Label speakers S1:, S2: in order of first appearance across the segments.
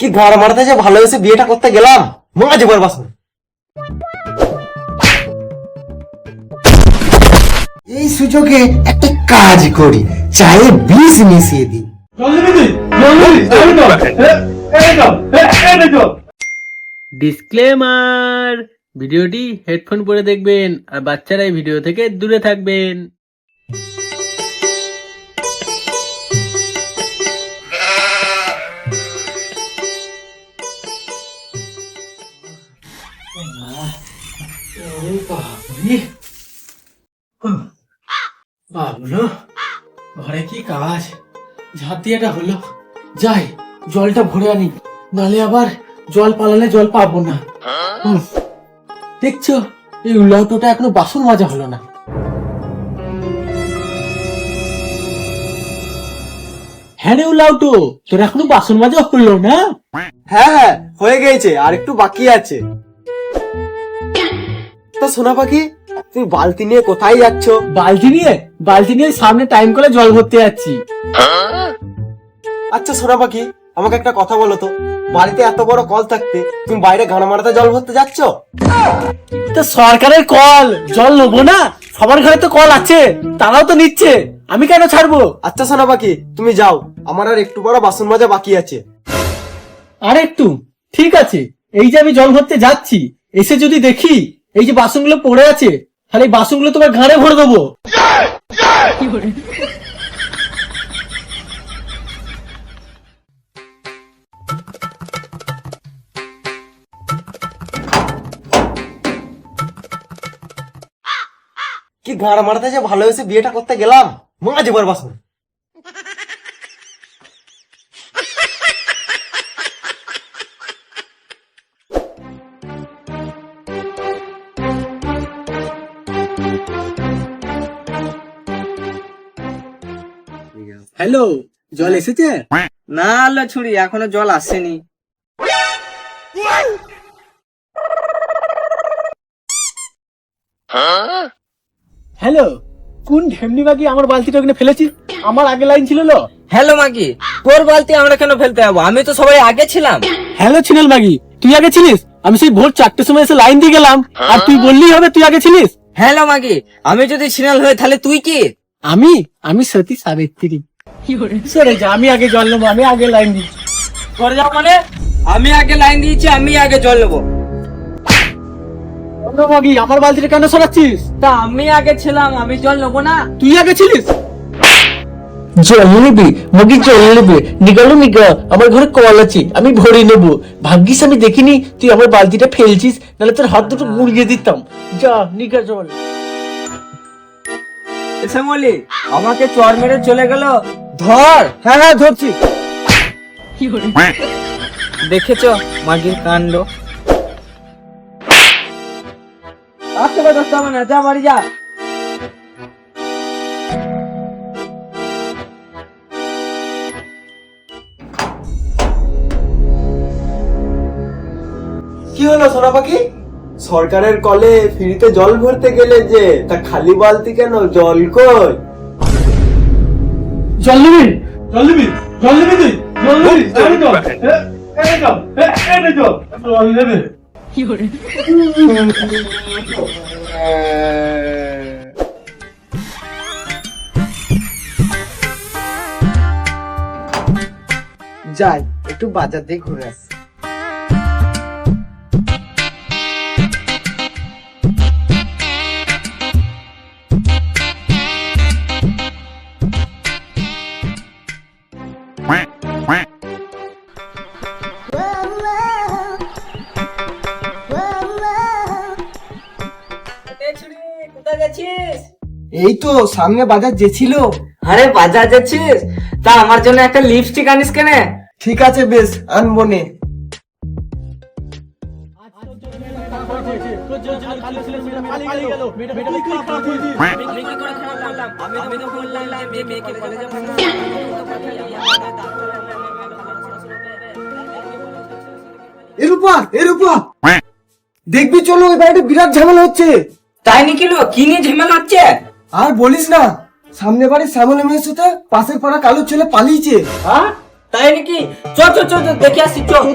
S1: কি গাড় মারতে যে ভালোবেসে বিয়েটা করতে গেলাম, মাঝে বার বাসন। এই সুযোগে একটা কাজ করি, চায়ে বিষ মিশিয়ে দিই।
S2: ডিসক্লেমার, ভিডিওটি হেডফোন পরে দেখবেন আর বাচ্চারা এই ভিডিও থেকে দূরে থাকবেন। বাবলো, ঘরে কি কাজ, ঝাঁপ দিয়েটা হলো, যাই জলটা ভরে আনি, নালে আবার জল পালালে জল পাবো না। দেখছো এই উল্লাউটোটা এখনো বাসন মাজা হলো না। হ্যাঁ রে উল্লাউটো, তোর এখনো বাসন মাজা হলো না?
S1: হ্যাঁ হ্যাঁ হয়ে গেছে, আর একটু বাকি আছে। তো সোনা পাখি, তুমি বালতি নিয়ে কোথায় যাচ্ছ?
S2: বালতি নিয়ে সামনে টাইম করে জল ভরতে যাচ্ছি।
S1: আচ্ছা সোনা পাখি, আমাকে একটা কথা বলো তো, বাড়িতে এত বড় কল থাকতে তুমি বাইরে গানা মারাতে জল ভরতে যাচ্ছ?
S2: তো সরকারের কল, জল নেবো না? সবার ঘরে তো কল আছে, তারাও তো নিচ্ছে, আমি কেন ছাড়বো?
S1: আচ্ছা সোনা পাখি, তুমি যাও, আমার আর একটু বড় বাসন মাজা বাকি আছে।
S2: আর একটু? ঠিক আছে, এই যে আমি জল ভরতে যাচ্ছি, এসে যদি দেখি এই যে বাসনগুলো পড়ে আছে, তাহলে এই বাসনগুলো তোমার ঘাড়ে ভরে দেবো।
S1: কি গাড় মারাতে যে ভালোবেসে বিয়েটা করতে গেলাম, মাঝে বার বাসন।
S2: হ্যালো, জল এসেছে?
S3: না আল্লাহ ছুরি, এখনো জল আসেনি।
S2: হ্যালো, কোন ঢেমনি বাকি আমার বালতিটা ওখানে ফেলেছিস? আমার আগে লাইন ছিল লো।
S3: হ্যালো মাগি, তোর বালতি আমরা কেন ফেলতে যাবো? আমি তো সবাই আগে ছিলাম।
S2: হ্যালো ছিনাল মাগি, তুই আগে ছিলিস? আমি সেই ভোর 4টের সময় এসে লাইন দিয়ে গেলাম, আর তুই বললি হবে তুই আগে ছিলিস?
S3: হ্যালো মাগি, আমি যদি সিনাল হই তাহলে তুই কি?
S2: আমি সতী সাবিত্রী। সরে যা, আমি আগে জল নেবো, আমি আগে লাইন দিই।
S3: করে যাও মানে? আমি আগে লাইন দিয়েছি, আমি আগে জল নেবো।
S2: মাগি, আমার বালতিটা কেন সরাচ্ছিস?
S3: তা আমি আগে ছিলাম, আমি জল নেবো না?
S2: তুই আগে ছিলিস?
S4: জল নিবি মগি, জল নেবে? নিগালো নিগা, আমার ঘরে কল আছে, আমি ভরে নেবো। ভাগ্যিস আমি দেখিনি তুই আমার বালতিটা ফেলছিস, নাহলে তোর হাত দুটো গুড়িয়ে দিতাম। যা নিগা জল।
S3: এসে বলি আমাকে চর মেরে চলে গেল। ধর।
S2: হ্যাঁ হ্যাঁ ধরছি।
S3: দেখেছ মাগির কাণ্ড। আসতে হবে না, যা বাড়ি যা।
S1: কি হলো সোনা পাখি? সরকারের কলে ফ্রিতে জল ভরতে গেলে যে, তা খালি বালতি কেন, জল কই?
S2: জল নিবি? জল নিবি? জল নিবি তুই? জল নিবি? এই জল, এই জল, এই জল, জল নেবে? কি করে?
S1: যাই একটু বাজার দিয়ে ঘুরে আসি।
S3: কোথায় যাচ্ছিস?
S1: এই তো সামনে বাজার যে ছিল।
S3: আরে বাজার যাচ্ছিস? তা আমার জন্য একটা লিপস্টিক আনিস কেনে?
S1: ঠিক আছে বেশ, আনবো নে। এরূপা দেখবি, চলো ওই বাড়িতে বিরাট ঝামেলা হচ্ছে।
S3: তাই নাকি? লো কি নিয়ে ঝামেলা হচ্ছে?
S1: আর বলিস না, সামনে বাড়ির শ্যামলী মেয়ের সাথে পাশের পাড়া কালো ছেলে পালিয়েছে।
S3: তাই নাকি? চ চ চ চ, দেখে আসি চ। আমি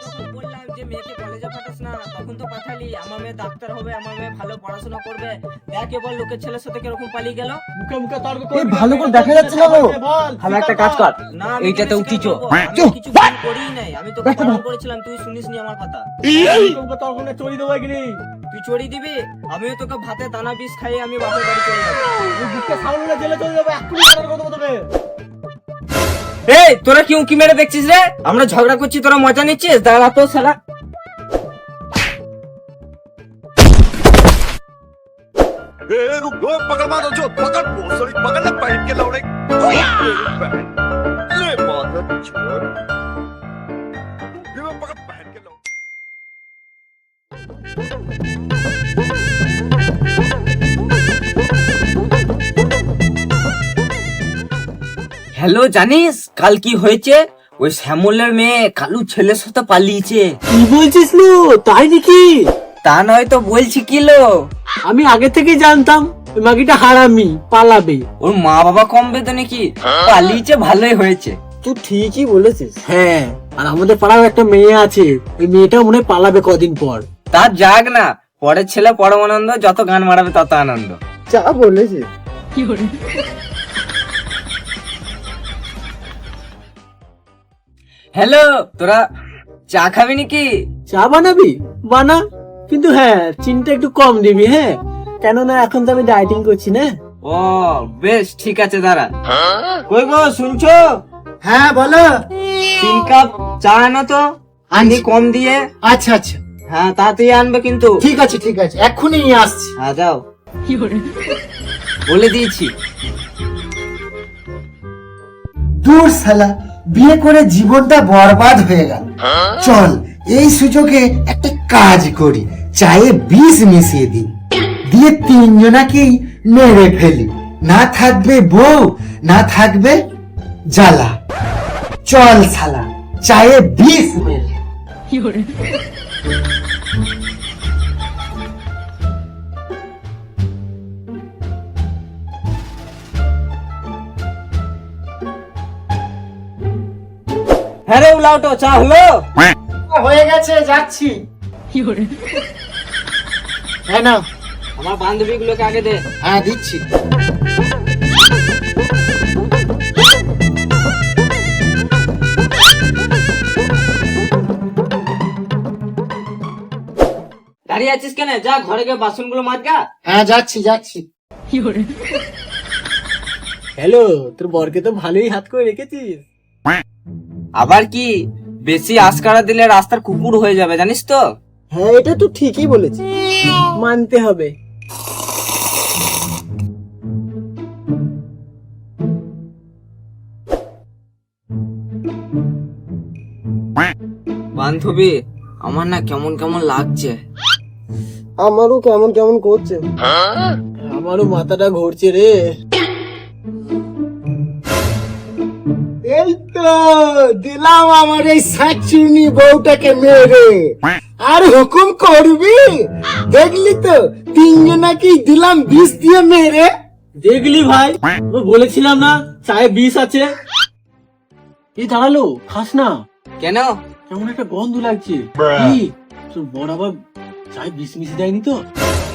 S3: তখন বললাম যে মেয়েকে কলেজে পাঠাস না, তখন তো পাঠালি। আমার মেয়ে ডাক্তার হবে, আমার মেয়ে ভালো পড়াশোনা করবে। দেখ এবার লোকের ছেলের সাথে কিরকম পালিয়ে গেল।
S2: মুখে মুখে তর্ক
S1: এই
S2: করবি না,
S1: ভালো করে দেখা যাচ্ছে না গো।
S2: ভালো একটা কাজ কর।
S3: না আমি
S1: এইটাতে
S3: কেন
S1: উঠিছ।
S3: স্বীকার করবো? আমি কিছু ভুল করিই নাই। আমি তোকে বারণ করেছিলাম, তুই শুনিসনি আমার কথা।
S2: মুখে তর্ক করে চড়ি দেবো এখানে।
S3: তুই চড়ি দিবি, আমিও তোকে ভাতে দানা বিষ খাইয়ে আমি বাপের বাড়ি চলে যাবো।
S2: ওই বুককে সামনে জেলে চলে যাবো, এক্ষুনি মারার কথা তোকে।
S3: এই তোরা কি উঁকি মেরে দেখছিস রে? আমরা ঝগড়া করছি, তোরা মজা নিচ্ছিস? দাঁড়া তো শালা।
S5: ए रुक दो पकड़ मारो जो पकड़ सॉरी पकड़ ले पाइप के लौड़े ले मादर छोड़ ये पकड़ पहन के लौड़े
S3: হ্যালো, জানিস কাল কি হয়েছে? ওই শ্যামলের মেয়ে কালু ছেলের সাথে পালিয়েছে।
S2: কি বলছিস লো? তাই নাকি?
S3: তা নয় তো বলছি কি লো,
S2: আমি আগে থেকেই জানতাম ওই মাগিটা হারামি, পালাবে।
S3: ওর মা বাবা কম বেদে নাকি পালিয়েছে, ভালোই হয়েছে।
S2: তুই ঠিকই বলেছিস। হ্যাঁ, আর আমাদের পাড়াও একটা মেয়ে আছে, ওই মেয়েটা মনে হয় পালাবে কদিন পর।
S3: তার যাক না, পরের ছেলে পরম আনন্দ, যত গান মারাবে তত আনন্দ।
S2: যা বলেছিস।
S3: হ্যালো, তোরা চা খাবি নাকি?
S2: চা বানাবি? বানা, কিন্তু হ্যাঁ চিনিটা একটু কম দিবি। হ্যাঁ, কেননা এখন তো আমি ডায়েটিং করছি না।
S3: ও বেশ, ঠিক আছে দাঁড়া। কই গো শুনছো?
S2: হ্যাঁ বলো।
S3: 3 কাপ চা আনো তো, আনি কম দিয়ে।
S2: আচ্ছা আচ্ছা,
S3: হ্যাঁ তাড়াতাড়ি আনবে কিন্তু।
S2: ঠিক আছে ঠিক আছে, এক্ষুনি নিয়ে আসছি।
S3: হ্যাঁ যাও, বলে দিয়েছি।
S6: দূর শালা, বিয়ে করে জীবনটা বরবাদ হয়ে গেল। চল এই সুযোগে একটা কাজ করি, চায়ে বিষ মিশিয়ে দিই, দিয়ে 3 জনাকেই মেরে ফেলি। না থাকবে বউ, না থাকবে জ্বালা। চল শালা, চায়ে বিষ মেরে।
S3: হ্যাঁ রে উলাউটো, চা হলো?
S2: হয়ে গেছে, যাচ্ছি। হ্যাঁ না,
S3: আমার বান্ধবী গুলোকে আগে দে।
S2: হ্যাঁ দিচ্ছি।
S3: দাঁড়িয়ে আছিস কেন? যা ঘরে গিয়ে বাসনগুলো মাজগা।
S2: হ্যাঁ যাচ্ছি যাচ্ছি। হ্যালো, তোর বরকে তো ভালোই হাত করে রেখেছিস।
S3: আবার কি, বেশি আশকারা দিলে রাস্তার কুকুর হয়ে যাবে, জানিস তো?
S2: হ্যাঁ এটা তো ঠিকই বলেছিস, মানতে হবে।
S3: বান্ধবী, আমার না কেমন কেমন লাগছে।
S2: আমারও কেমন কেমন করছে, আমারও মাথাটা ঘুরছে রে।
S6: এই তো দিলাম আমার এই সাচুনি বউটাকে মেরে। আর হুকুম করবি? দেখলি তো 3 জনাকেই দিলাম বিষ দিয়ে মেরে।
S2: দেখলি ভাই, আমি বলেছিলাম না চায়ে বিষ আছে। এই দাঁড়ালো, খাস না,
S3: কেন?
S2: কেমন একটা গন্ধ লাগছে। কি, তোর বর আবার চায়ে বিষ মিশে দেয়নি তো?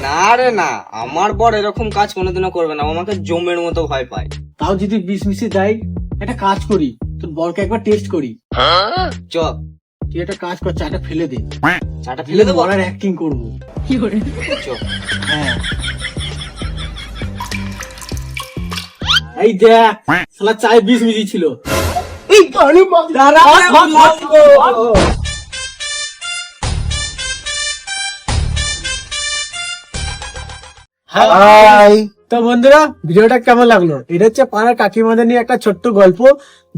S3: না রে না, আমার বর এরকম কাজ কোনোদিনও করবে না, ও আমাকে জমের মতো ভয় পায়।
S2: তাও যদি বিষ মিশে দেয়, একটা কাজ করি, তোর বরকে একবার টেস্ট করি।
S3: চ,
S2: তুই একটা কাজ কর, চাটা ফেলে দে,
S3: চাটা ফেলে দেবো।
S2: বলার অ্যাক্টিং করবো।
S3: চ।
S2: হ্যাঁ, এই দেখ, শালা চায়ে বিষ মিশিয়েছিল।
S6: হাই,
S2: তো বন্ধুরা, ভিডিওটা কেমন লাগলো? এটা হচ্ছে পাড়ার কাকিমাদের নিয়ে একটা ছোট্ট গল্প,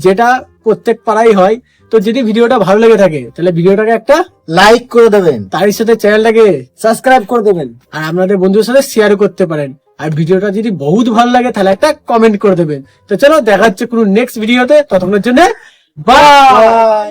S2: যেটা প্রত্যেক পাড়াই হয়। তো যদি ভিডিওটা ভালো লেগে থাকে তাহলে ভিডিওটাকে একটা
S6: লাইক করে দেবেন,
S2: তারই সাথে চ্যানেলটাকে সাবস্ক্রাইব করে দেবেন, আর আপনাদের বন্ধুদের সাথে শেয়ার করতে পারেন। আর ভিডিওটা যদি বহুত ভালো লাগে তাহলে একটা কমেন্ট করে দেবেন। তো চলো দেখা হচ্ছে কোনো নেক্সট ভিডিওতে, ততক্ষণের জন্য বাই।